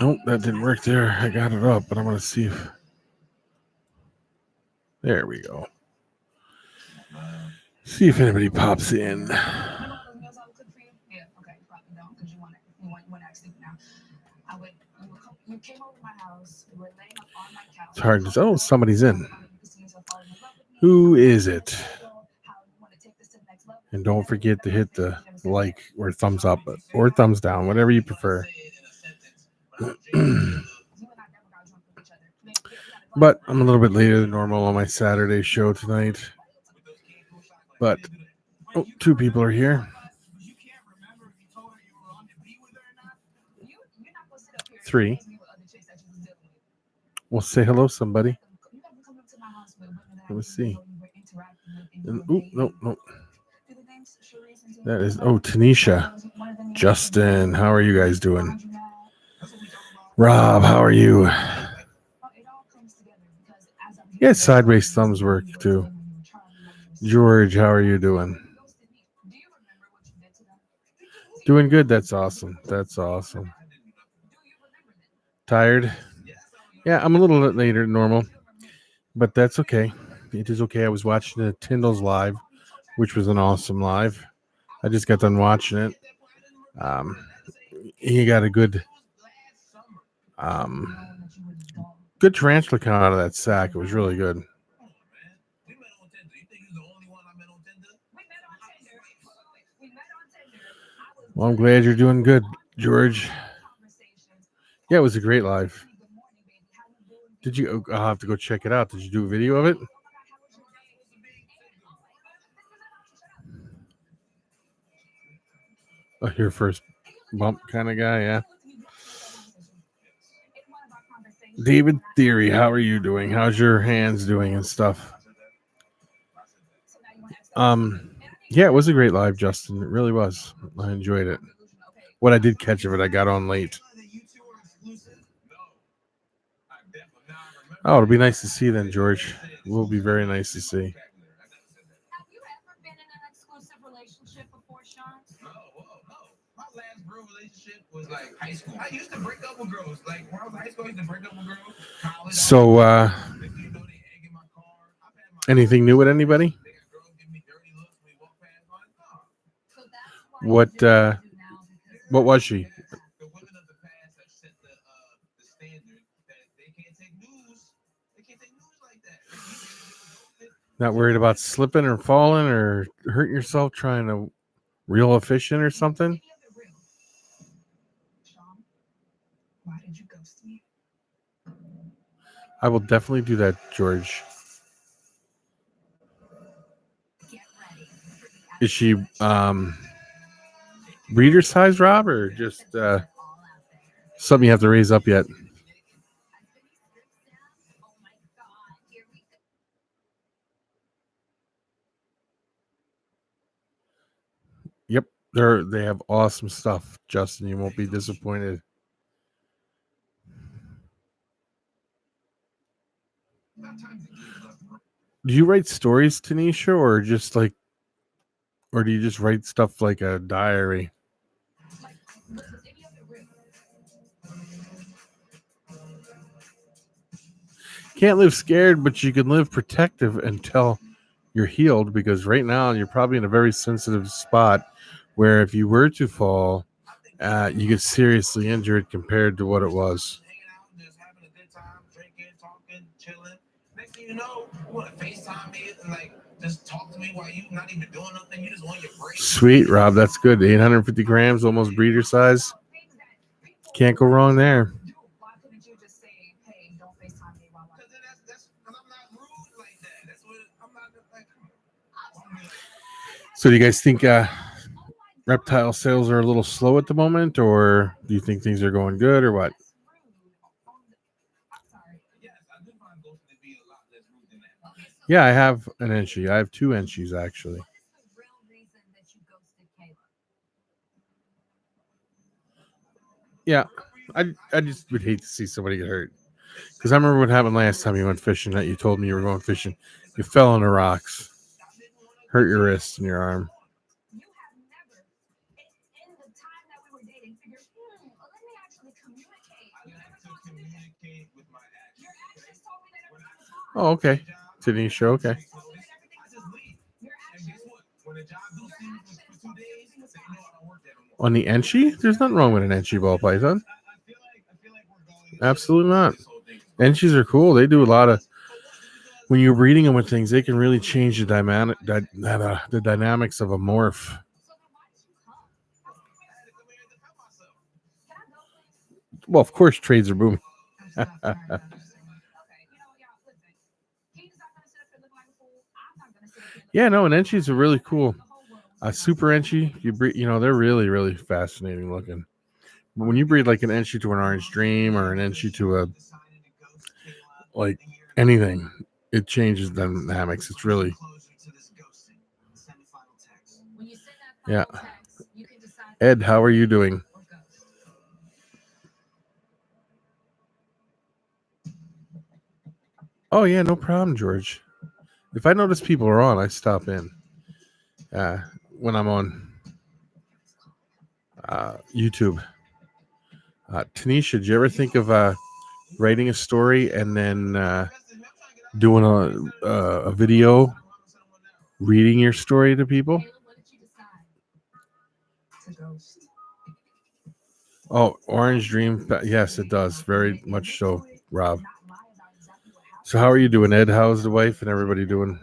Nope, that didn't work there. I got it up, but I'm going to see if... There we go. See if anybody pops in. It's hard to say. Oh, somebody's in. Who is it? And don't forget to hit the like or thumbs up or thumbs down, whatever you prefer. But I'm a little bit later than normal on my Saturday show tonight. But two people are here. 3. Well, say hello, somebody. Let me see. No. That is, Tanisha. Justin, how are you guys doing? Rob, how are you? Yeah, sideways thumbs work too. George, how are you doing? Doing good. That's awesome. Tired? Yeah, I'm a little bit later than normal, but that's okay. It is okay. I was watching the Tyndall's live, which was an awesome live. I just got done watching it. He got a good tarantula count out of that sack. It was really good. Well, I'm glad you're doing good, George. Yeah, it was a great live. Did you? I'll have to go check it out. Did you do a video of it? Oh, your first bump kind of guy, yeah. David Theory, how are you doing? How's your hands doing and stuff? Yeah, it was a great live, Justin. It really was. I enjoyed it. What I did catch of it, I got on late. Oh, it'll be nice to see then, George. It will be very nice to see. Was like high school. I used to break up with girls. Like when I was in high school, I used to break up with girls. So, anything new with anybody? What was she? Not worried about slipping or falling or hurting yourself trying to reel a fish in or something? Why did you ghost me? I will definitely do that, George. Is she breeder size, Rob, or just something you have to raise up yet? Yep, they have awesome stuff, Justin. You won't be disappointed. Do you write stories, Tanisha, or do you just write stuff like a diary? Can't live scared, but you can live protective until you're healed, because right now you're probably in a very sensitive spot where if you were to fall, you get seriously injured compared to what it was. Next thing you know, you want to FaceTime me and just talk to me while you not even doing nothing. You just want your break. Sweet, Rob. That's good. 850 grams, almost breeder size. Can't go wrong there. Why couldn't you just say, hey, don't FaceTime me while that's because I'm not rude like that. That's what I'm not like. So do you guys think reptile sales are a little slow at the moment, or do you think things are going good, or what? Yeah, I have an Enchi. I have 2 Enchis, actually. Yeah, I just would hate to see somebody get hurt. Because I remember what happened last time you went fishing, that you told me you were going fishing. You fell on the rocks. Hurt your wrist and your arm. Oh, okay. Tanisha, okay. On the Enchi? There's nothing wrong with an Enchi ball python. Absolutely not. Enchis are cool. They do a lot of, when you're breeding them with things, they can really change the the dynamics of a morph. Well, of course, trades are booming. Yeah, no, and Enchis are really cool. A super Enchi, they're really, really fascinating looking. But when you breed like an Enchi to an Orange Dream or an Enchi to a like anything, it changes the dynamics. It's really, yeah. Ed, how are you doing? Oh yeah, no problem, George. If I notice people are on, I stop in. When I'm on YouTube. Tanisha, did you ever think of writing a story and then doing a video reading your story to people? Oh, Orange Dream. Yes, it does. Very much so, Rob. So how are you doing, Ed? How's the wife and everybody doing?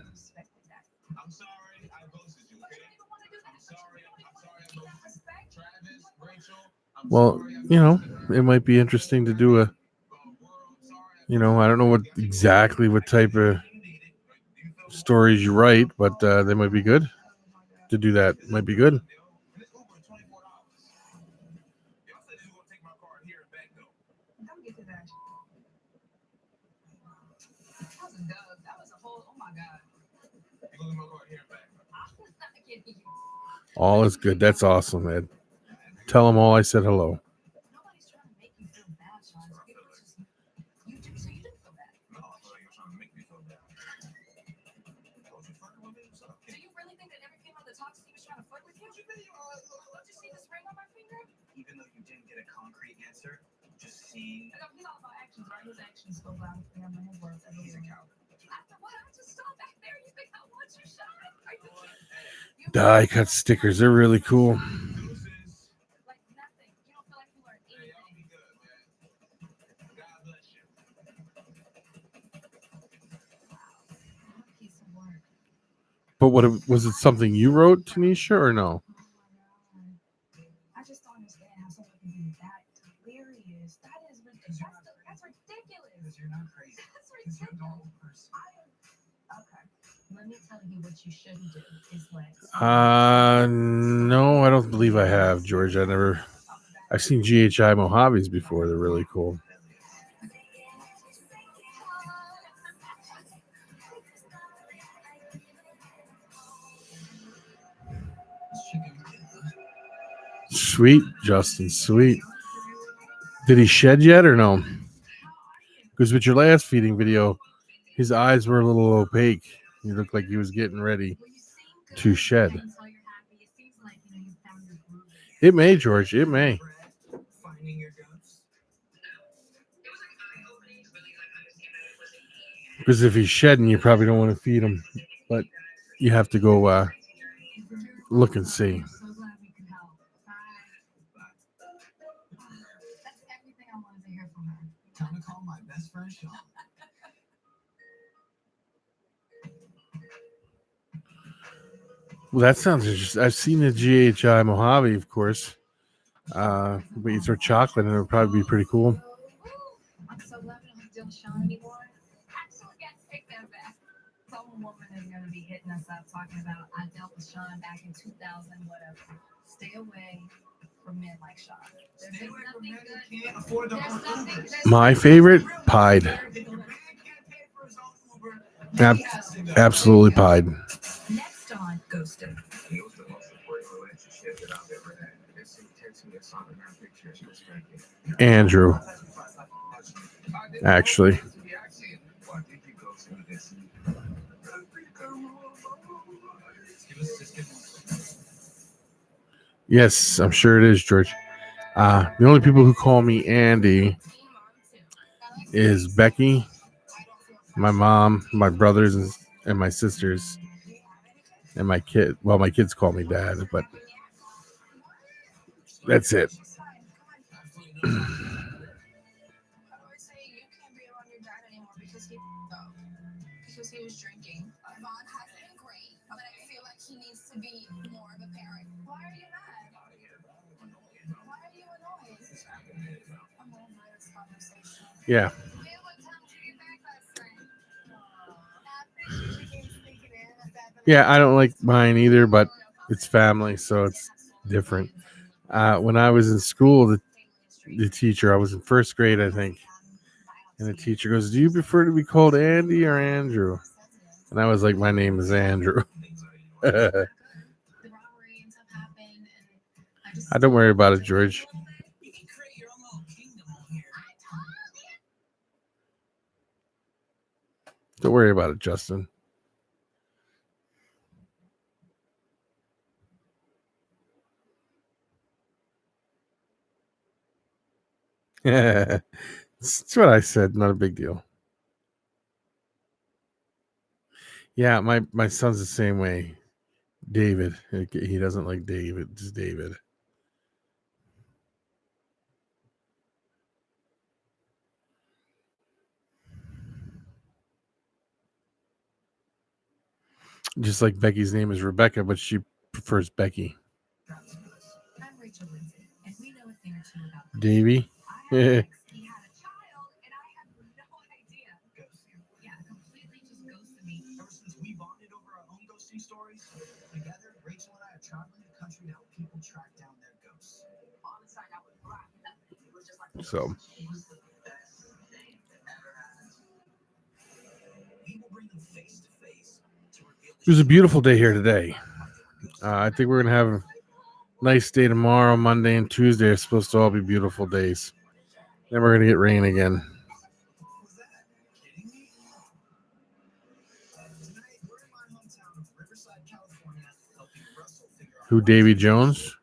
Well, it might be interesting to do I don't know what type of stories you write, but they might be good to do that. Might be good. All is good. That's awesome, Ed. Tell them all I said hello. Die cut stickers. They're really cool. But what was it? Something you wrote, Tanisha, or no? No, I don't believe I have, George. I've seen GHI Mojaves before. They're really cool. Sweet, Justin. Sweet. Did he shed yet or no? Because with your last feeding video, his eyes were a little opaque. He looked like he was getting ready to shed. It may, George. It may. Because if he's shedding, you probably don't want to feed him. But you have to go look and see. Well, that sounds interesting. I've seen the GHI Mojave, of course. But you throw chocolate and it would probably be pretty cool. My favorite, pied. Absolutely pied. Andrew. Actually. Yes, I'm sure it is, George. The only people who call me Andy is Becky My mom, my brothers, and my sisters, and my kid. Well, my kids call me dad, but that's it. Yeah. Yeah, I don't like mine either, but it's family, so it's different. When I was in school, the teacher, I was in first grade, I think, and the teacher goes, "Do you prefer to be called Andy or Andrew?" And I was like, "My name is Andrew." Don't worry about it, George. Don't worry about it, Justin. That's what I said. Not a big deal. Yeah, my son's the same way. David. He doesn't like David. Just David. Just like Becky's name is Rebecca, but she prefers Becky. Davy. So it was a beautiful day here today. I think we're gonna have a nice day tomorrow. Monday and Tuesday are supposed to all be beautiful days. Then we're gonna get rain again. Who? Davy Jones?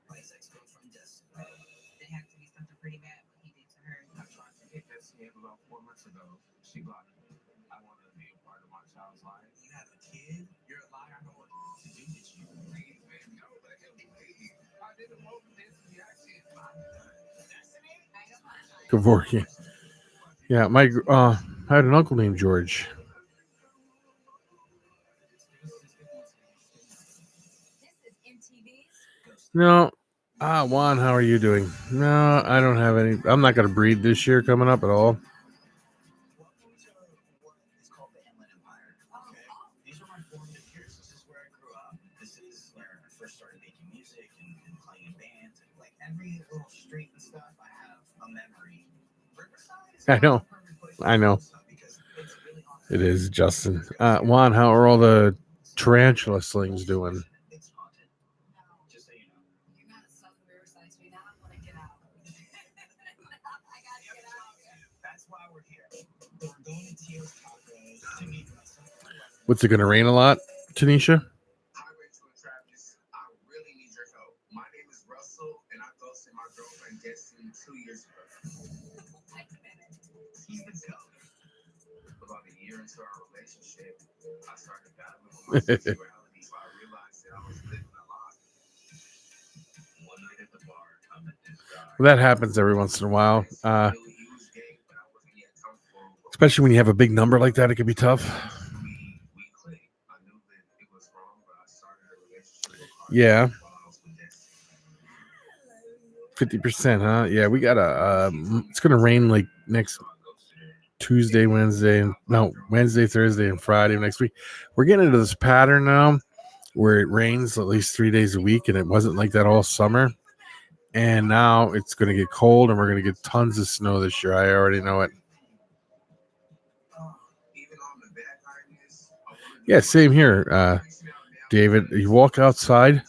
Kevorkian. Yeah, I had an uncle named George. No. Juan, how are you doing? No, I don't have any. I'm not going to breed this year coming up at all. I know. I know. It is, Justin. Juan, how are all the tarantula slings doing? What's it going to rain a lot, Tanisha? Well, that happens every once in a while. Especially when you have a big number like that, it can be tough. Yeah. 50%, huh? Yeah, we got it's going to rain like next Tuesday, Wednesday, Wednesday, Thursday, and Friday of next week. We're getting into this pattern now where it rains at least 3 days a week, and it wasn't like that all summer. And now it's going to get cold, and we're going to get tons of snow this year. I already know it. Yeah, same here, David. You walk outside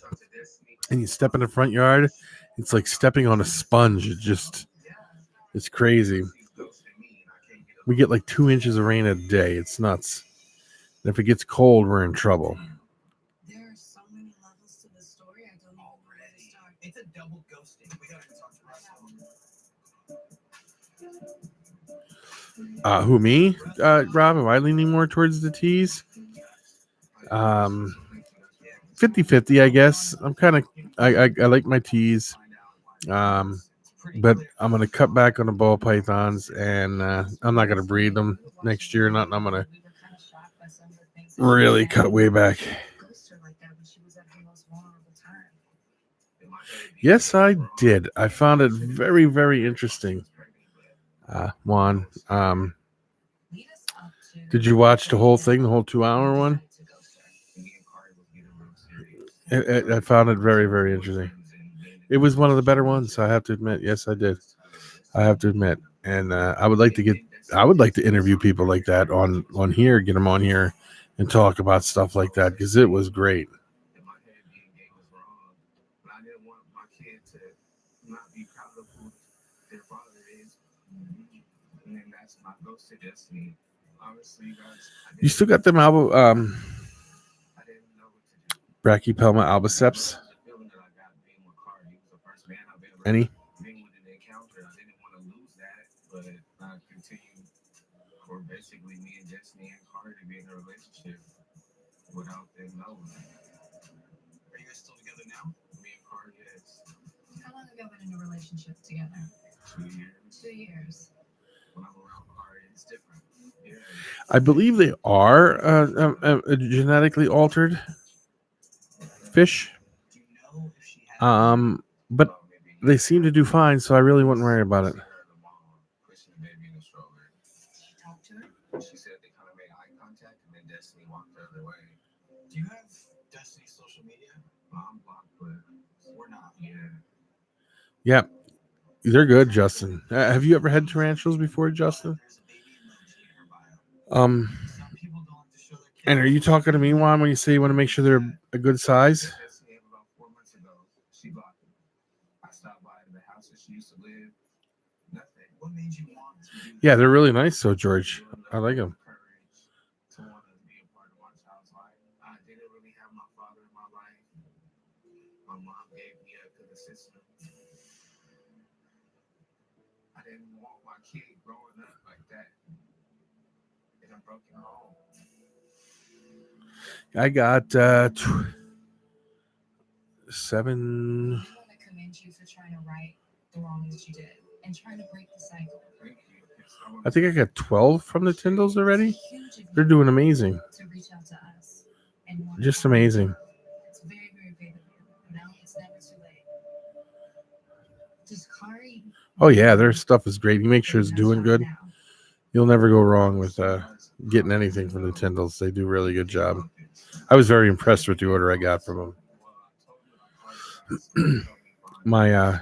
and you step in the front yard, it's like stepping on a sponge. It's crazy. We get like 2 inches of rain a day. It's nuts. And if it gets cold, we're in trouble. Who, me? Rob, am I leaning more towards the teas? 50-50, I guess. I like my teas. But I'm gonna cut back on the ball pythons, and I'm not gonna breed them next year. Not. I'm gonna really cut way back. Yes, I did. I found it very, very interesting. Juan, did you watch the whole thing, the whole 2 hour one? I found it very, very interesting. It was one of the better ones, I have to admit. Yes, I did. I have to admit, and I would like to interview people like that on here, get them on here, and talk about stuff like that because it was great. You still got them album, Brachypelma albiceps? Any? I believe they are genetically altered fish. But they seem to do fine, so I really wouldn't worry about it. Yeah, they're good, Justin. Have you ever had tarantulas before, Justin? Um, and are you talking to me, Juan, when you say you want to make sure they're a good size? Yeah, they're really nice, so George. I like them. I got 7. I think I got 12 from the Tyndalls already. They're doing amazing. Just amazing. Oh yeah, their stuff is great. You make sure it's doing good. You'll never go wrong with getting anything from the Tyndalls. They do a really good job. I was very impressed with the order I got from them.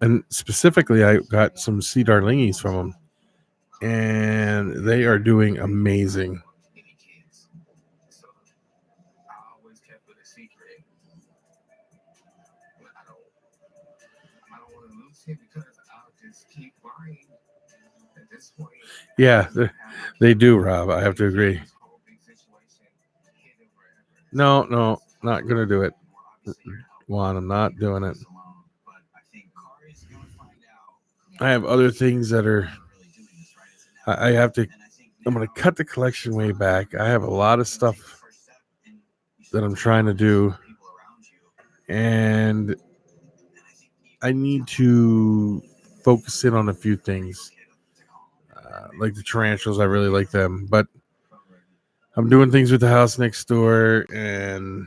And specifically, I got some sea darlingis from them, and they are doing amazing. Yeah, they do, Rob. I have to agree. No, not gonna do it, Juan. I'm not doing it. I have other things that are. I have to. I'm gonna cut the collection way back. I have a lot of stuff that I'm trying to do, and I need to focus in on a few things. Like the tarantulas, I really like them, but I'm doing things with the house next door, and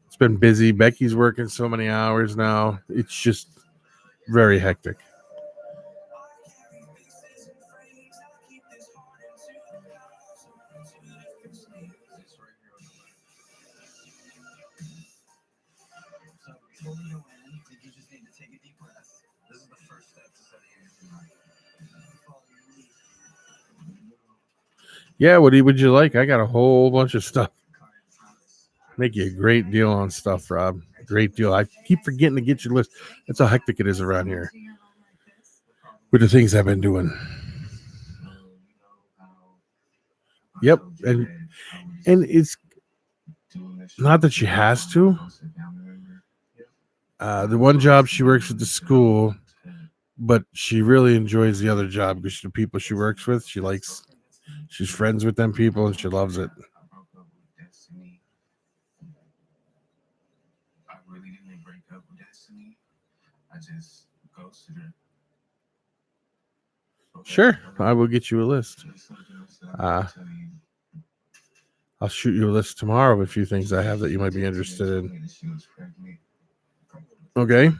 it's been busy. Becky's working so many hours now. It's just very hectic. Yeah, what would you like? I got a whole bunch of stuff. Make you a great deal on stuff, Rob. Great deal. I keep forgetting to get your list. That's how hectic it is around here with the things I've been doing. Yep, and it's not that she has to. The one job she works at the school, but she really enjoys the other job because the people she works with, she likes. She's friends with them people and she loves it. Sure, I will get you a list. I'll shoot you a list tomorrow of a few things I have that you might be interested in. Okay.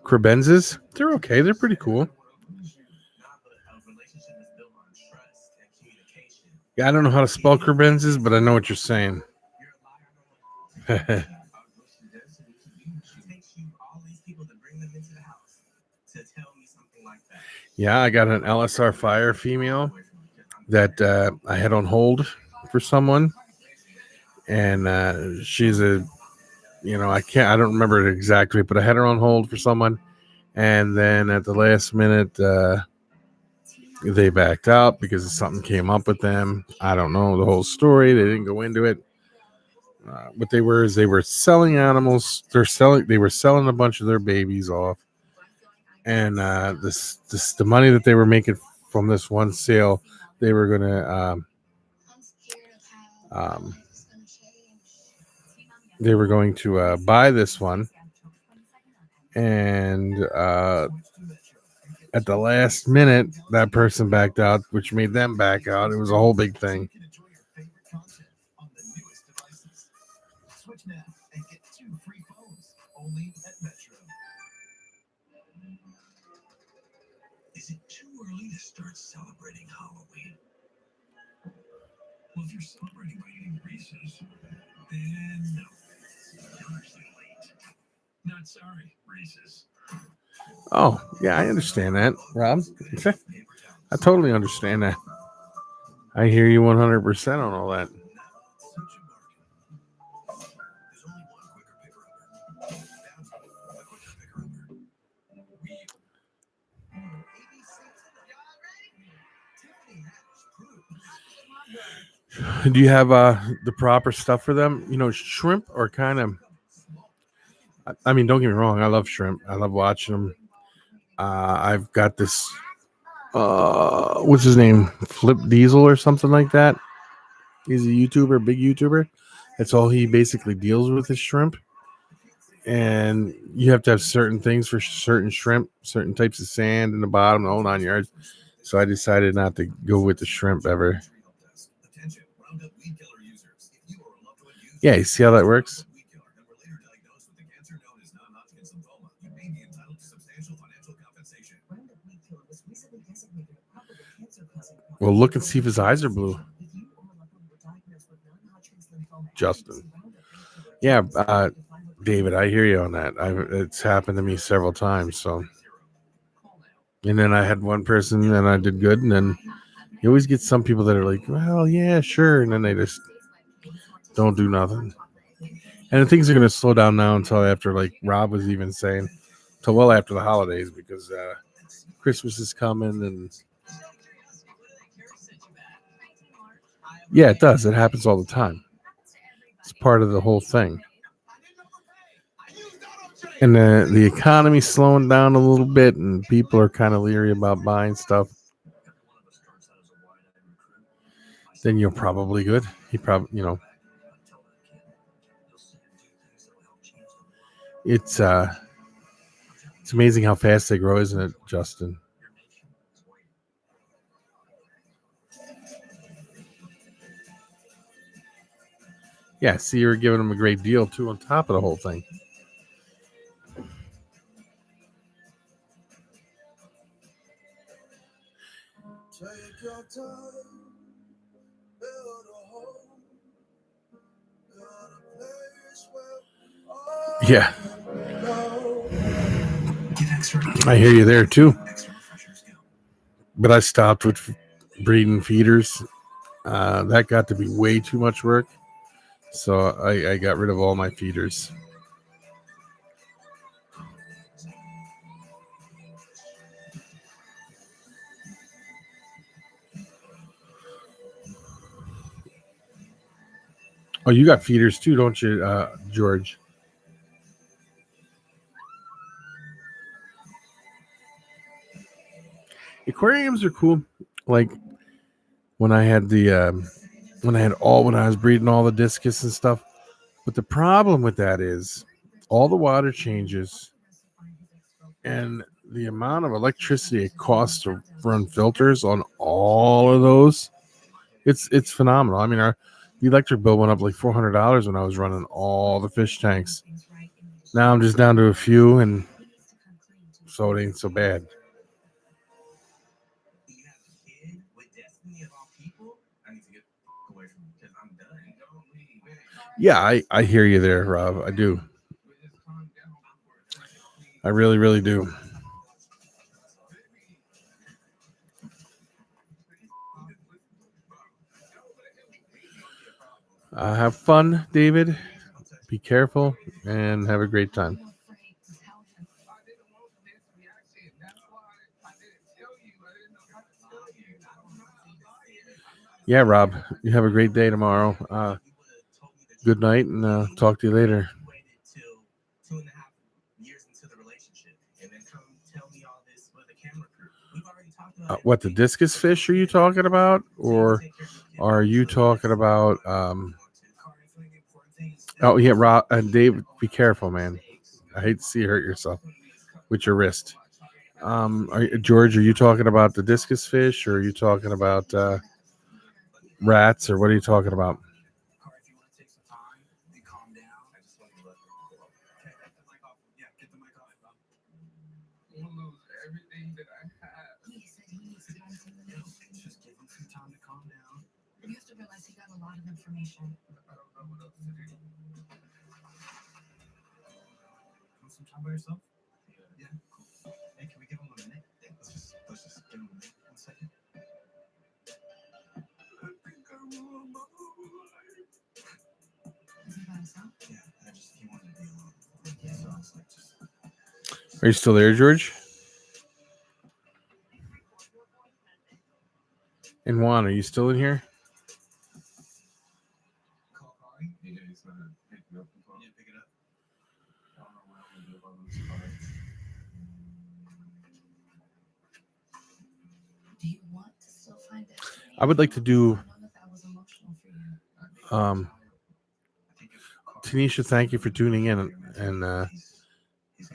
Crebenzes, they're okay. They're pretty cool. Yeah, I don't know how to spell crebenzes, but I know what you're saying. Yeah, I got an LSR Fire female that I had on hold for someone, and she's a, I don't remember it exactly, but I had her on hold for someone, and then at the last minute, they backed out because something came up with them. I don't know the whole story. They didn't go into it. What they were is they were selling animals. They were selling a bunch of their babies off, and the money that they were making from this one sale, they were gonna they were going to buy this one, and at the last minute, that person backed out, which made them back out. It was a whole big thing. Is it too early to start celebrating Halloween? Well, if you're celebrating by eating Reese's, then no. You're actually late. Not sorry, Reese's. Oh, yeah, I understand that, Rob. I totally understand that. I hear you 100% on all that. Do you have the proper stuff for them? Shrimp are kind of. I mean, don't get me wrong. I love shrimp. I love watching them. I've got this. What's his name? Flip Diesel or something like that. He's a YouTuber, big YouTuber. That's all he basically deals with is shrimp. And you have to have certain things for certain shrimp, certain types of sand in the bottom, the whole 9 yards. So I decided not to go with the shrimp ever. Yeah, you see how that works? Well, look and see if his eyes are blue. Justin. Yeah, David, I hear you on that. It's happened to me several times. So, and then I had one person and I did good, and then you always get some people that are like, well, yeah, sure, and then they just don't do nothing. And things are going to slow down now until after, like Rob was even saying, till well after the holidays, because Christmas is coming, and yeah, it does. It happens all the time. It's part of the whole thing. And the economy's slowing down a little bit, and people are kind of leery about buying stuff. Then you're probably good. He probably, it's amazing how fast they grow, isn't it, Justin? Yeah, see, you're giving them a great deal too on top of the whole thing. Take your time, build a home, build a place where yeah. I hear you there too. But I stopped with breeding feeders. That got to be way too much work. So I got rid of all my feeders. Oh, you got feeders too, don't you, George? Aquariums are cool. Like when I had when I was breeding all the discus and stuff. But the problem with that is all the water changes and the amount of electricity it costs to run filters on all of those. It's phenomenal. I mean, the electric bill went up like $400 when I was running all the fish tanks. Now I'm just down to a few, and so it ain't so bad. Yeah, I hear you there, Rob. I do. I really, really do. Have fun, David. Be careful and have a great time. Yeah, Rob. You have a great day tomorrow. Good night, and talk to you later. What, the discus fish are you talking about, or are you talking about? Oh yeah, Rob and Dave. Be careful, man. I hate to see you hurt yourself with your wrist. George, are you talking about the discus fish, or are you talking about rats, or what are you talking about? Are you still there, George? And Juan, are you still in here? I would like to do. Tanisha, thank you for tuning in, and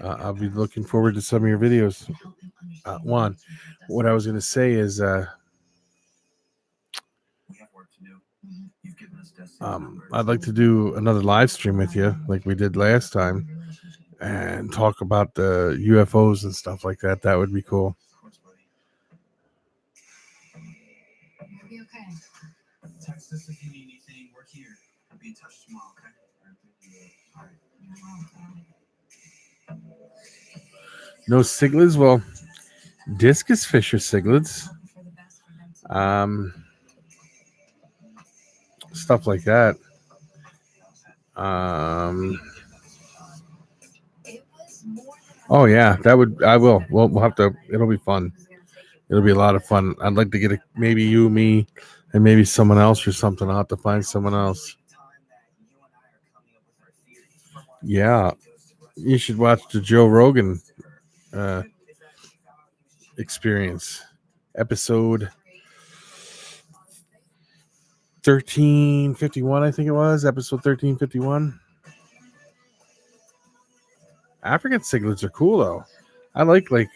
I'll be looking forward to some of your videos. Juan, what I was going to say is, I'd like to do another live stream with you, like we did last time, and talk about the UFOs and stuff like that. That would be cool. Text us if you need anything. We're here. I'll be in touch tomorrow, okay? All right. No cichlids? Well, discus fish are cichlids. Stuff like that. Oh yeah, that would. I will. We'll have to. It'll be fun. It'll be a lot of fun. I'd like to get maybe you, me, and maybe someone else or something. I'll have to find someone else. Yeah, you should watch the Joe Rogan experience episode 1351. I think it was episode 1351. African cichlids are cool though. I like the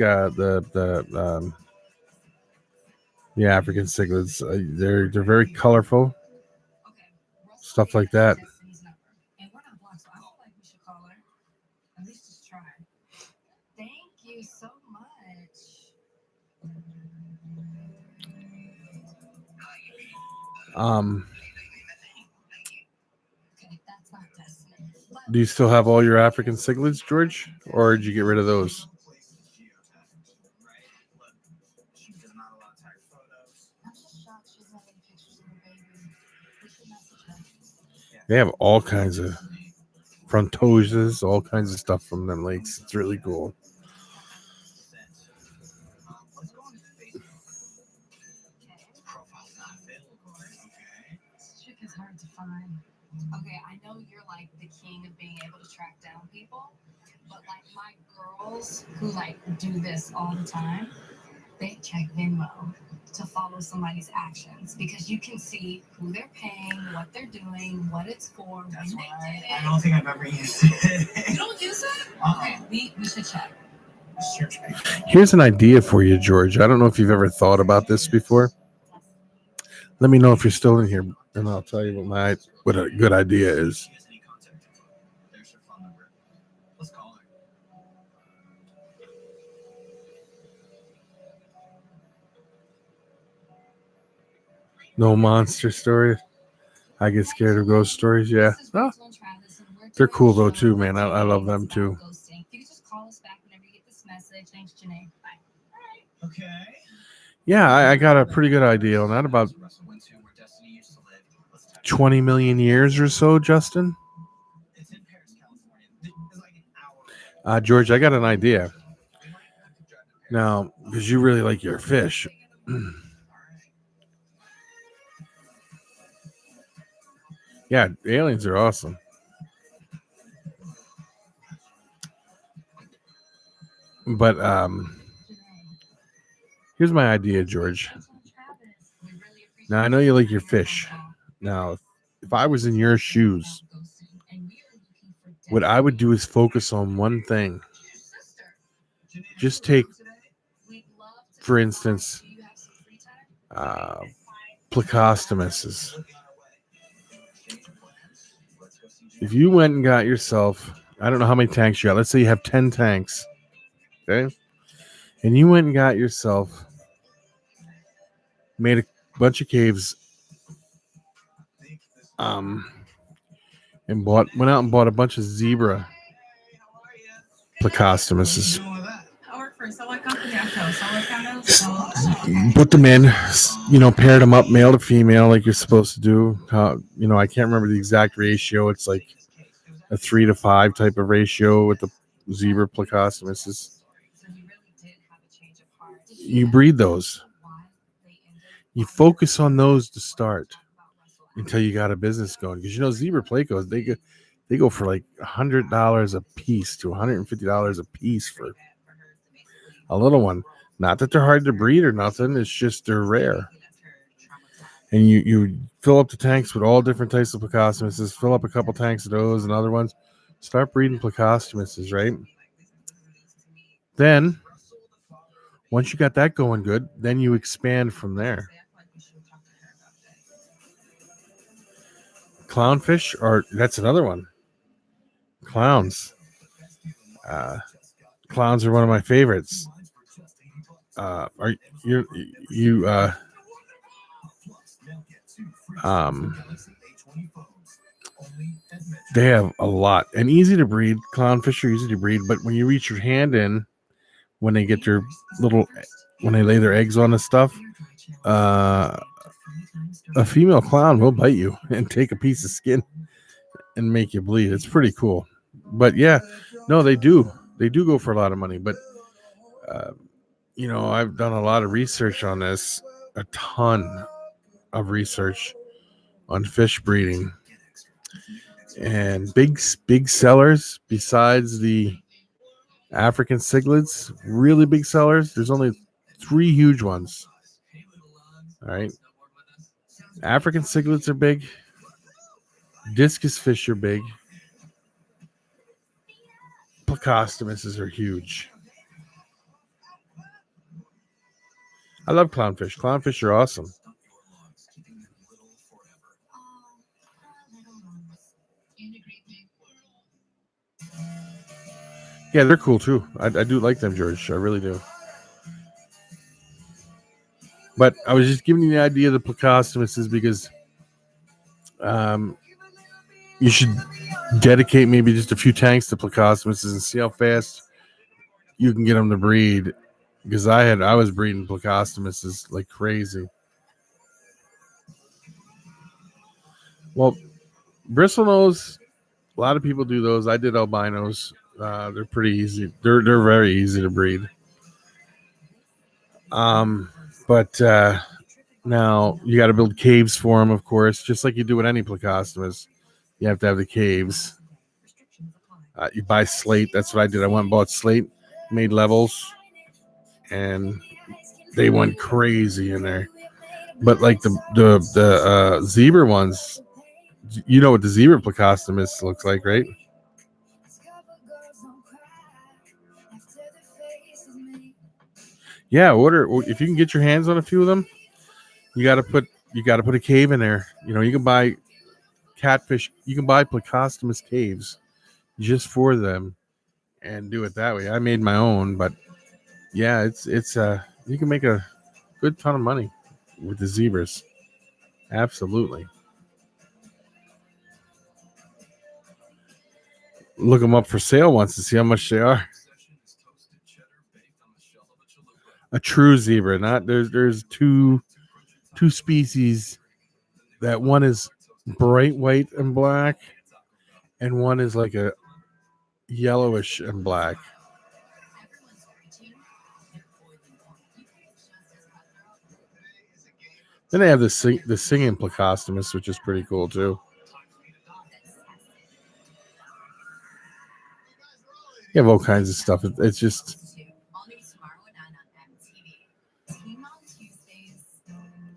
African cichlids. They're very colorful. Stuff like that. Do you still have all your African cichlids, George, or did you get rid of those? They have all kinds of frontoses, all kinds of stuff from them lakes. It's really cool. Chick is hard to find. Okay, I know you're like the king of being able to track down people, but like my girls who like do this all the time, they check Venmo to follow somebody's actions because you can see who they're paying, what they're doing, what it's for, when they did it. I don't think I've ever used it. You don't use it? Okay, we should check. Here's an idea for you, George. I don't know if you've ever thought about this before. Let me know if you're still in here, and I'll tell you what a good idea is. No monster stories. I get scared of ghost stories. Yeah, oh, they're cool though too, man. I love them too. You can just call us back whenever you get this message. Thanks, Janae. Bye. Okay. Yeah, I got a pretty good idea on that. About 20 million years or so, Justin. George, I got an idea. Now, because you really like your fish. Yeah, aliens are awesome. But here's my idea, George. Now, I know you like your fish. Now, if I was in your shoes, what I would do is focus on one thing. Just take, for instance, plecostomuses. If you went and got yourself, I don't know how many tanks you got. Let's say you have 10 tanks, okay? And you went and got yourself, made a bunch of caves, and went out and bought a bunch of zebra plecostomuses. Put them in, paired them up, male to female, like you're supposed to do. I can't remember the exact ratio. It's like a 3 to 5 type of ratio with the zebra plecostomuses. You breed those. You focus on those to start until you got a business going. Because zebra plecos, they go for like $100 a piece to $150 a piece for a little one. Not that they're hard to breed or nothing. It's just they're rare. And you fill up the tanks with all different types of plecostomuses. Fill up a couple tanks of those and other ones. Start breeding plecostomuses, right? Then, once you got that going good, then you expand from there. Clownfish, that's another one. Clowns. Clowns are one of my favorites. They have a lot and easy to breed. Clownfish are easy to breed, but when you reach your hand in, when they get when they lay their eggs on the stuff, a female clown will bite you and take a piece of skin and make you bleed. It's pretty cool. But yeah, no, they do go for a lot of money. But I've done a lot of research on this, a ton of research on fish breeding, and big sellers besides the African cichlids, really big sellers. There's only 3 huge ones. All right. African cichlids are big. Discus fish are big. Plecostomuses are huge. I love clownfish. Clownfish are awesome. Yeah, they're cool too. I do like them, George. I really do. But I was just giving you the idea of the plecostomuses because you should dedicate maybe just a few tanks to plecostomuses and see how fast you can get them to breed. Because I was breeding plecostomuses like crazy. Well, Bristlenose, a lot of people do those. I did albinos. They're pretty easy. They're very easy to breed. But now you got to build caves for them, of course, just like you do with any plecostomus. You have to have the caves. You buy slate. That's what I did. I went and bought slate, made levels, and they went crazy in there. But like the zebra ones, you know what the zebra plecostomus looks like, right? Yeah, order if you can get your hands on a few of them. You got to put a cave in there. You know, you can buy catfish. You can buy plecostomus caves just for them and do it that way. I made my own, but yeah, it's you can make a good ton of money with the zebras. Absolutely. Look them up for sale once to see how much they are. A true zebra, not there's two species. That one is bright white and black, and one is like a yellowish and black. Then they have the singing plecostomus, which is pretty cool too. You have all kinds of stuff. It's just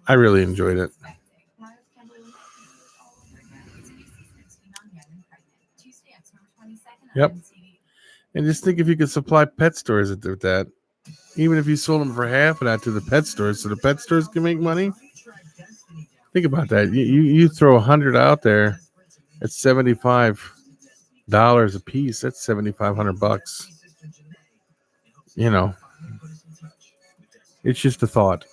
I really enjoyed it. Yep. And just think if you could supply pet stores with that. Even if you sold them for half of that to the pet stores, so the pet stores can make money. Think about that. You throw 100 out there, it's $75 a piece. That's $7,500. You know, it's just a thought.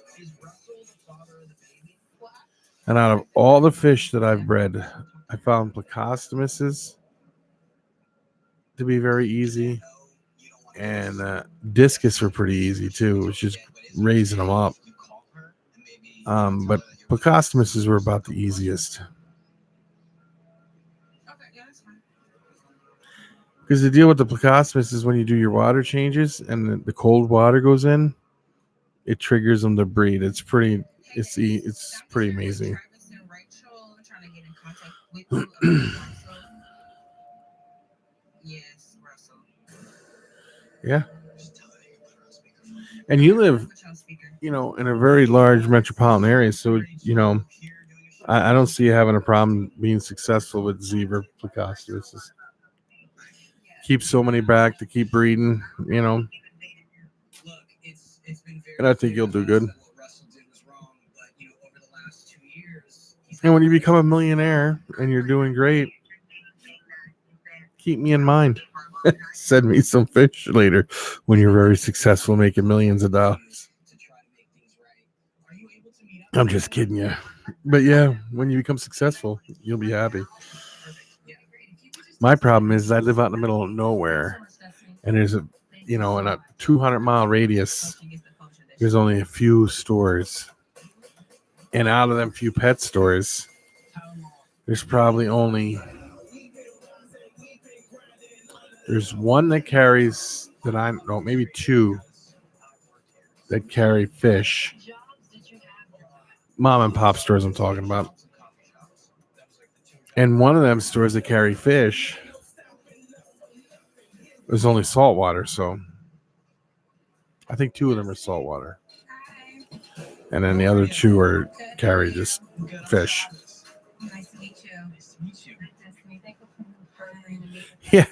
And out of all the fish that I've bred, I found plecostomuses to be very easy, and discus were pretty easy too. It was just raising them up. But plecostomuses were about the easiest. Because the deal with the plecostomus is when you do your water changes and the cold water goes in, it triggers them to breed. It's pretty amazing. Yeah. And you live, in a very large metropolitan area, so I don't see you having a problem being successful with zebra plecostomuses. Keep so many back to keep breeding, and I think you'll do good. And when you become a millionaire and you're doing great, keep me in mind. Send me some fish later when you're very successful making millions of dollars. I'm just kidding you. But yeah, when you become successful, you'll be happy. My problem is I live out in the middle of nowhere, and there's in a 200-mile radius, there's only a few stores. And out of them few pet stores, there's probably there's one that carries maybe two that carry fish. Mom and pop stores I'm talking about. And one of them stores that carry fish is only saltwater, so I think two of them are saltwater. And then the other two carry just fish. Nice to meet you. Yeah,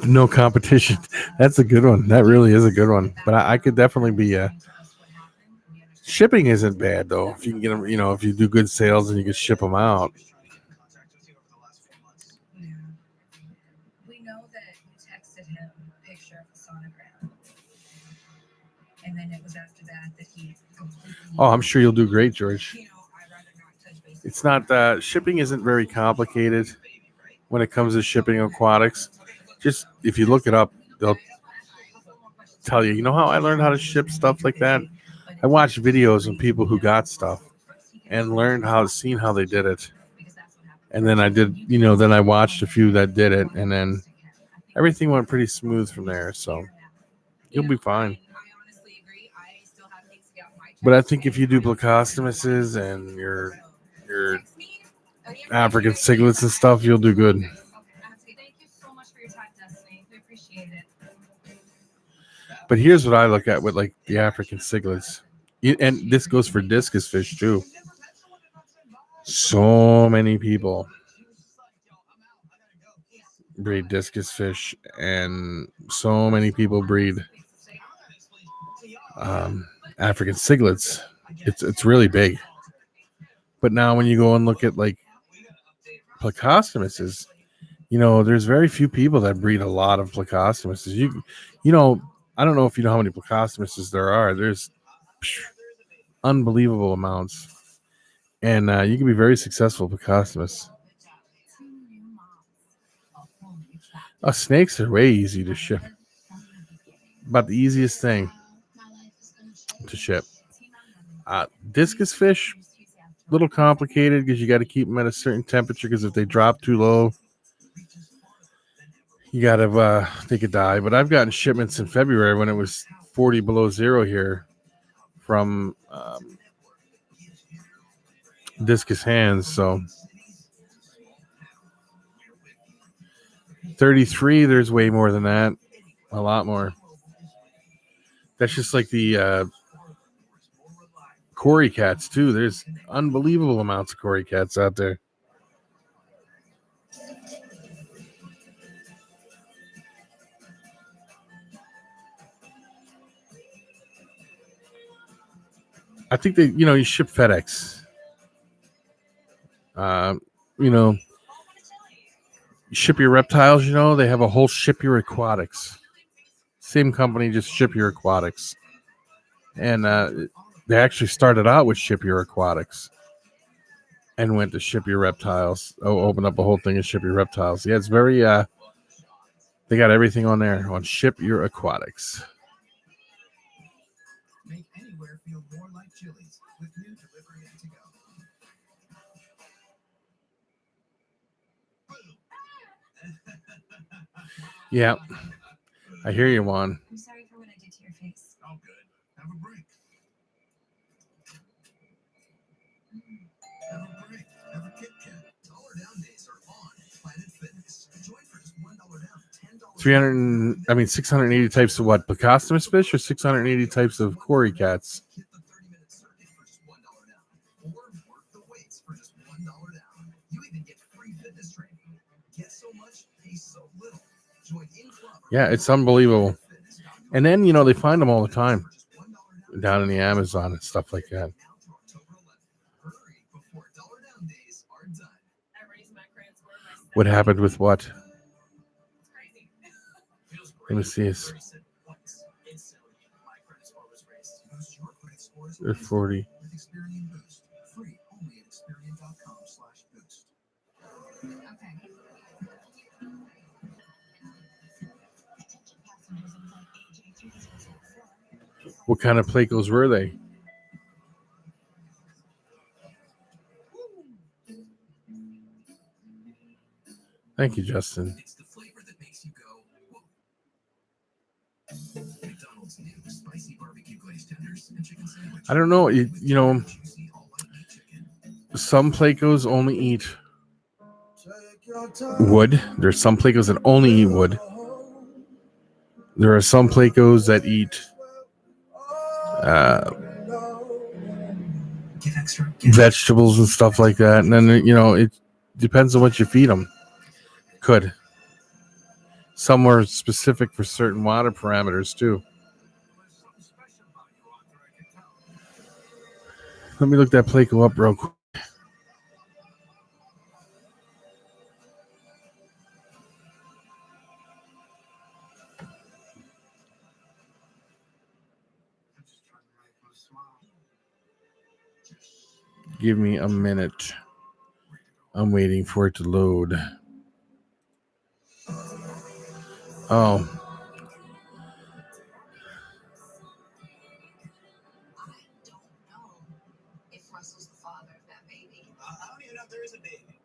no competition. That's a good one. That really is a good one. But I could definitely be shipping isn't bad though. If you can get them, if you do good sales and you can ship them out. Yeah. We know that you texted him a picture of the sonogram, and then it was after that he. Oh, I'm sure you'll do great, George. It's not shipping isn't very complicated when it comes to shipping aquatics. Just if you look it up, they'll tell you. You know how I learned how to ship stuff like that? I watched videos of people who got stuff and learned seen how they did it. And then I did, then I watched a few that did it, and then everything went pretty smooth from there. So you'll be fine. But I think if you do placostomuses and your African cichlids and stuff, you'll do good. Thank you so much for your time, Destiny. We appreciate it. But here's what I look at with like the African cichlids, and this goes for discus fish too. So many people breed discus fish, and so many people breed African cichlids. It's really big. But now when you go and look at like placostomuses, there's very few people that breed a lot of placostomuses. I don't know if you know how many placostomuses there are. There's unbelievable amounts, and you can be very successful placostomus. Snakes are way easy to ship. About the easiest thing to ship. Discus fish, a little complicated because you got to keep them at a certain temperature, because if they drop too low, you got to they could die. But I've gotten shipments in February when it was 40 below zero here from discus hands. So 33, there's way more than that. A lot more. That's just like the Cory cats too. There's unbelievable amounts of Cory cats out there. I think they, you ship FedEx. You ship your reptiles. They have a whole Ship Your Aquatics. Same company, just Ship Your Aquatics, and they actually started out with Ship Your Aquatics and went to Ship Your Reptiles. Open up a whole thing of Ship Your Reptiles. Yeah, it's very. They got everything on there on Ship Your Aquatics. Make anywhere feel more like Chili's with new delivery and to go. Yeah, I hear you, Juan. I'm sorry for what I did to your face. Oh, good. Have a break. Have a break. Have a Kit Kat. $1 down days are on Planet Fitness. Join for just $1 down, $10. 680 types of what? Placostomus fish, or 680 types of Cory cats? Hit the 30-minute circuit for just $1 down, or work the weights for just $1 down. You even get free fitness training. Get so much, pay so little. Join in club. Yeah, it's unbelievable. And then they find them all the time down in the Amazon and stuff like that. What happened with what? Let me see this. They're 40. What kind of placos were they? Thank you, Justin. It's the flavor that makes you go, whoa. McDonald's new spicy barbecue glazed tenders and chicken sandwich. I don't know. Some placos only eat wood. There's some placos that only eat wood. There are some placos that eat vegetables and stuff like that. And then, it depends on what you feed them. Could. Some are specific for certain water parameters, too. Let me look that placo up real quick. Give me a minute. I'm waiting for it to load. Oh. I don't know if Russell's the father of that baby. I don't even know if there is a baby.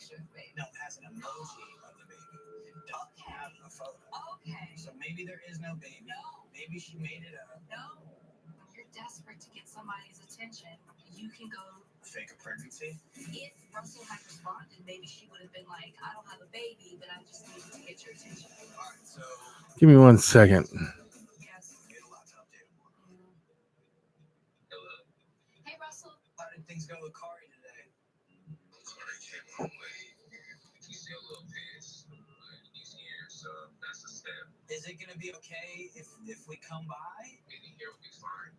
picture of the baby. No, it has an emoji of the baby. It doesn't have a photo. Okay. So maybe there is no baby. No. Maybe she made it up. No. When you're desperate to get somebody's attention, you can go. Fake a pregnancy. If Russell had responded, maybe she would have been like, I don't have a baby, but I just needed to get your attention. All right, so Give me 1 second. Yes. you had a lot to update him on. Hello. Hey, Russell. How did things go with Kari today? Sorry, came my way. He's still a little pissed, but he's here, so that's a step. Is it gonna be okay if we come by? Being here will be fine.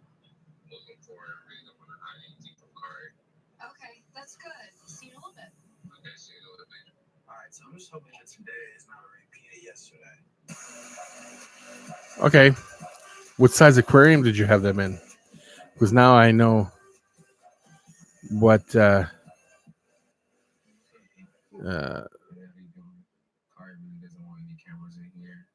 Looking forward. I really don't want to hide anything from Kari. Okay, that's good. See you in a little bit. Okay, see you in a little bit. All right, so I'm just hoping that today is not a repeat of yesterday. Okay. What size aquarium did you have them in? Because now I know what Yeah, how you doing? Kari really doesn't want any cameras in here.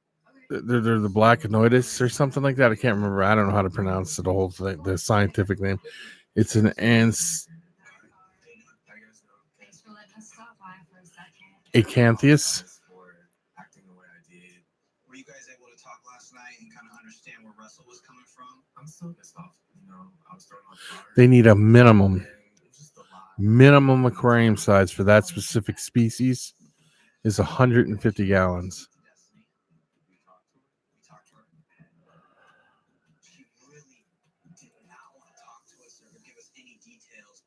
they're the Blackanoidus or something like that. I can't remember. I don't know how to pronounce the whole thing, the scientific name. It's an Thanks for letting us stop by for a second. acanthius. For acting the way I did. Were you guys able to talk last night and kind of understand where Russell was coming from? I'm still pissed off. I was throwing off Kari. They need a And minimum it was just a lot. aquarium size for that specific species is 150 gallons. We talked to her. She really did not want to talk to us or give us any details.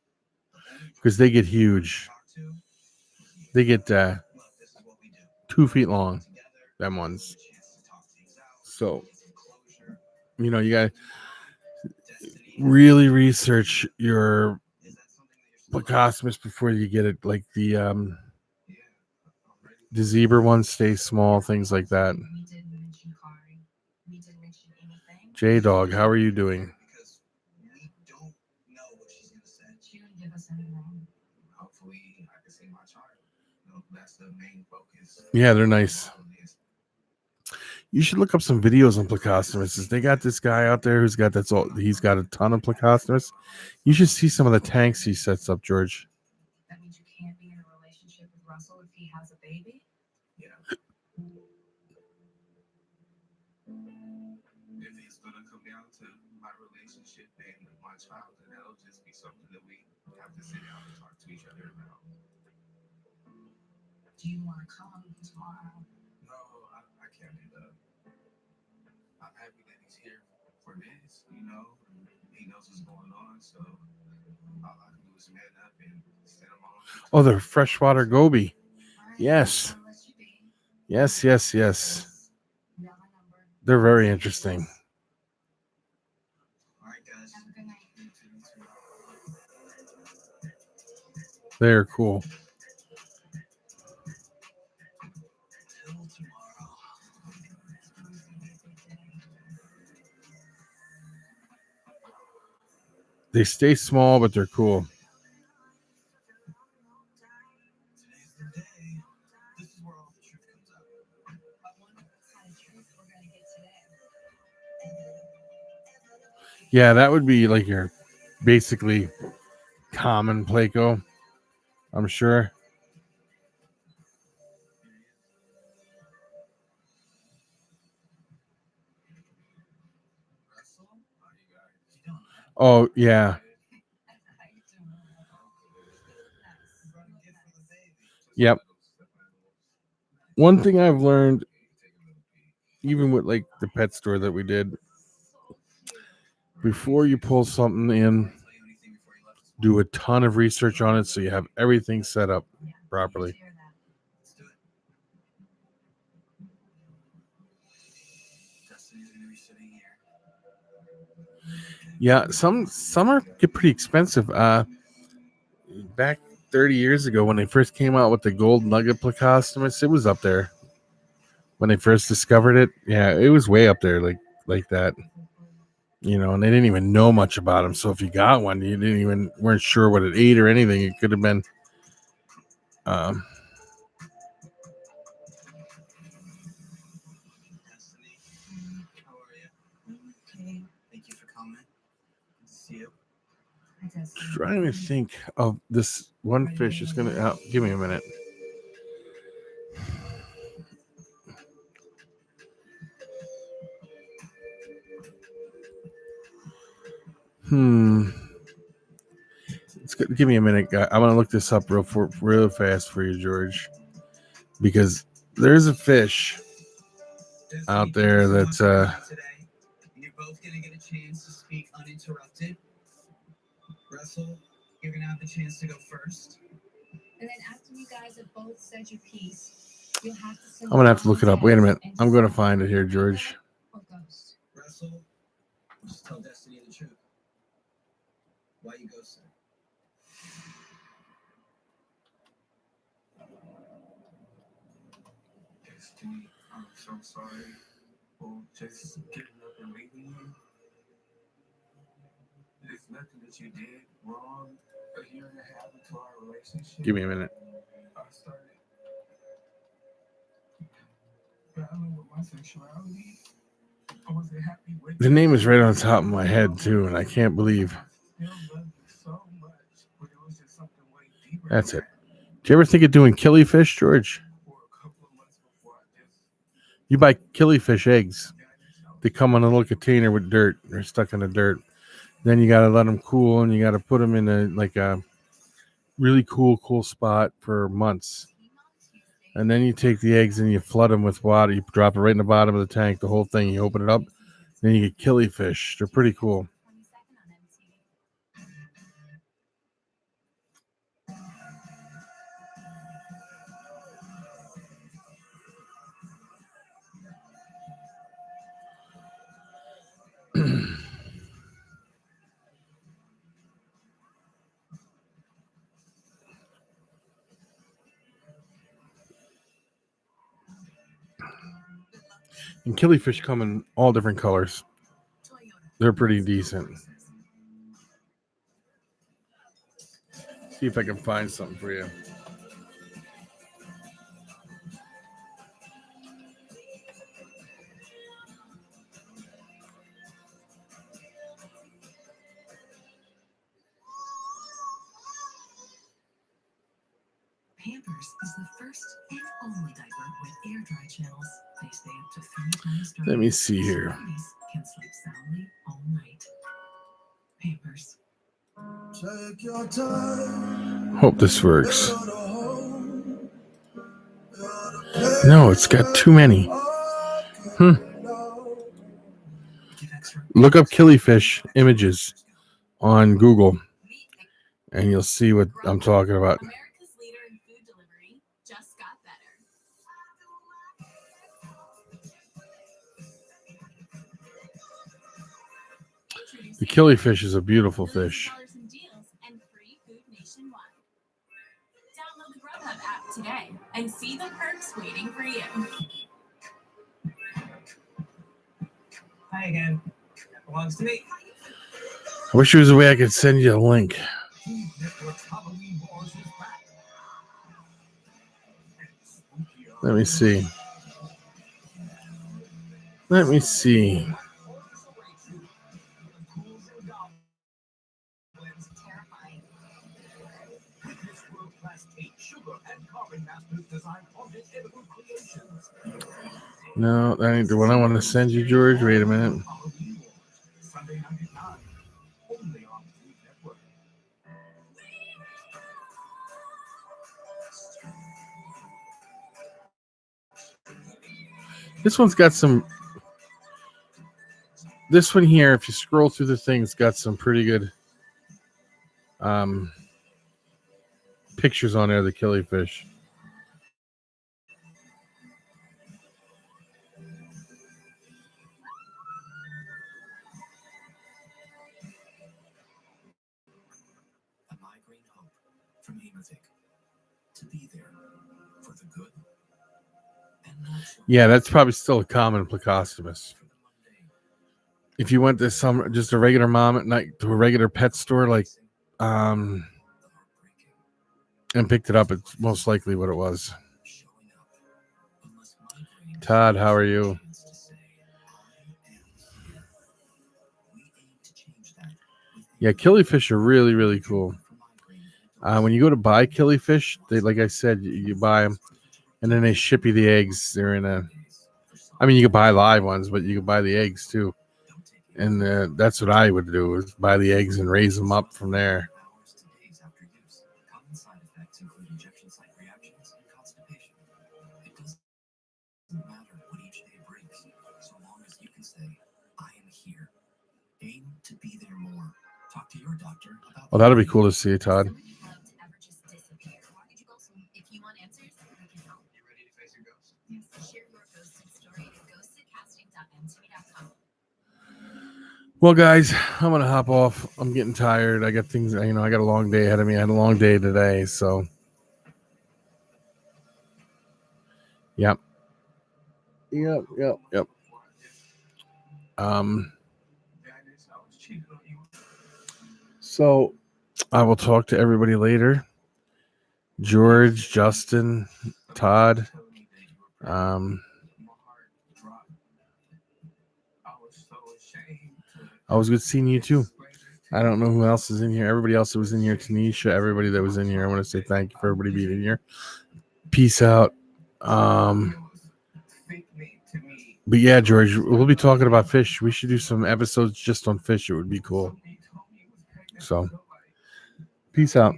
Because they get huge. They get Look, this is what we do. 2 feet long. Together, Them ones. chance to talk things out, So get some closure. you know you got to Destiny, really research your is that something that you're still Placostomus before you get it. Like Yeah, I'm ready. the zebra ones stay small, things like that. We didn't mention Kari. We didn't mention anything. J Dog, how are you doing? Because we don't know what she's gonna say. She didn't give us anything. Hopefully, I can see my child. That's the main focus. Yeah, they're nice. You should look up some videos on Placostomuses. They got this guy out there who's got he's got a ton of Placostomus. You should see some of the tanks he sets up, George. That means you can't be in a relationship with Russell if he has a baby. Yeah. If it's gonna come down to my relationship and my child, then that'll just be something that we have to sit down and talk to each other about. Do you want to come tomorrow? No, I can't do that. I'm happy that he's here for this, He knows what's going on, so all I can do is man up and stand him on. Oh, they're freshwater goby. All right, Yes. I'll let you be. Yes. You have my number. They're very interesting. All right, guys. Have a good night. They're cool. Till tomorrow. They stay small, but they're cool. Today's the day. This is where all the truth comes out. I wonder what kind of truth we're going to get today. Yeah, that would be like your basically common Placo, I'm sure. Russell? How you guys? You doing, man? Oh, yeah. How you doing? You brought a gift for the baby. Yep. One thing I've learned, even with like the pet store that we did, before you pull something in, Tell you anything before you left this do a ton of research on it so you have everything set up Yeah, properly. you hear that. Let's do it. Destiny's gonna be sitting here. Yeah, some are get pretty expensive. Back 30 years ago when they first came out with the gold nugget Placostomus, it was up there. When they first discovered it, yeah, it was way up there, like that. And they didn't even know much about them. So if you got one, you weren't sure what it ate or anything. It could have been. Destiny, how are you? Okay. Thank you for coming. Good to see you. I guess. Trying to think of this one fish is gonna. Give me a minute. Give me a minute, guy. I'm gonna look this up real fast for you, George, because there's a fish out there that's Today, and you're both gonna get a chance to speak uninterrupted. Russell, you're gonna have the chance to go first. And then after you guys have both said your piece, you'll have to send I'm gonna have to look it up. Wait a minute. I'm gonna find it here, George. or ghost. Russell, just tell Destiny the truth. Why you ghosted her? Destiny, I'm so sorry for just getting up and leaving you. There's nothing that you did wrong. A year and a half into our relationship, Give me a minute. I started battling with my sexuality. I wasn't happy with The name is right on top of my head too, and I can't believe I still love you so much, but it was just something way deeper. that's than it. Do you ever think of doing killifish, George? that. For a couple of months before I just You buy killifish eggs. got yourself. They come in a little container with dirt. They're stuck in the dirt. Then you gotta let them cool, and you gotta put them in a really cool spot for months. And then you take the eggs and you flood them with water. You drop it right in the bottom of the tank, the whole thing. You open it up, then you get killifish. They're pretty cool. 22nd on MTV. And killifish come in all different colors. They're pretty decent. See if I can find something for you. Pampers is the first and only diaper with air dry channels. They stay up to 3 times dry. Let me see here. Babies can sleep soundly all night. Pampers. Take your time. Hope this works. No, it's got too many. Look up killifish images on Google, and you'll see what I'm talking about. America's leader in food delivery just got better. The killifish is a beautiful fish. $1,000 in deals and free food nationwide. Download the Grubhub app today and see the perks waiting for you. Hi again. That belongs to me. I wish there was a way I could send you a link. Food Network's Halloween Wars is back. Let me see. Let me see. Terrifying. Witness world-class tape, sugar, and carbon masters design unedible creations. No, that ain't the one I want to send you, George. Wait a minute. Halloween Wars, Sunday night at 9, only on Food Network. This one's got some. This one here, if you scroll through the thing, it's got some pretty good pictures on there of the killifish. A migraine hope from Hemathic to be there for the good and not for Yeah, that's probably still a common plecostomus. for the mundane. If you went to just a regular mom at night to a regular pet store, like The heartbreaking, and picked it up, it's most likely what it was. showing up unless migraine Todd, how are you? chance to say, I am here. We aim to change that with Yeah, killifish are really, really cool. for migraine. When you go to buy killifish, they, like I said, you buy them, and then they ship you the eggs. They're in a. I mean, you can buy live ones, but you can buy the eggs too. And that's what I would do is buy the eggs and raise them up from there. Hours to days after use. Common side effects include injection site reactions and constipation. It doesn't matter what each day brings, so long as you can say, I am here. Aim to be there more. Talk to your doctor about. Well, that'll be cool to see, Todd. Someone you love to ever just disappear. Why did you go? If you want answers, we can help. You ready to face your ghost? Yes. Share your ghosting story at ghostedcasting.mtv.com. Well, guys, I'm gonna hop off. I'm getting tired. I got things, I got a long day ahead of me. I had a long day today, so yep. Dennis, I was cheating on you. So I will talk to everybody later. George, Justin, Todd. Telling me that you were pregnant. My heart dropped. I was so ashamed to Always good seeing you too. explain this to I don't know who else is in here. Everybody else that was in here, Tanisha, everybody that was in here. I want to say thank you for everybody being in here. Peace out. you. It was sickening to me. But yeah, George, we'll be talking about fish. We should do some episodes just on fish. It would be cool. Somebody told me you was pregnant So, with somebody. peace out.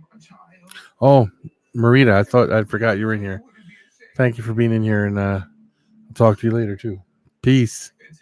For a child. Oh, Marita, I forgot you were in here. Wouldn't be ashamed. Thank you for being in here, and I'll talk to you later too. Peace. It's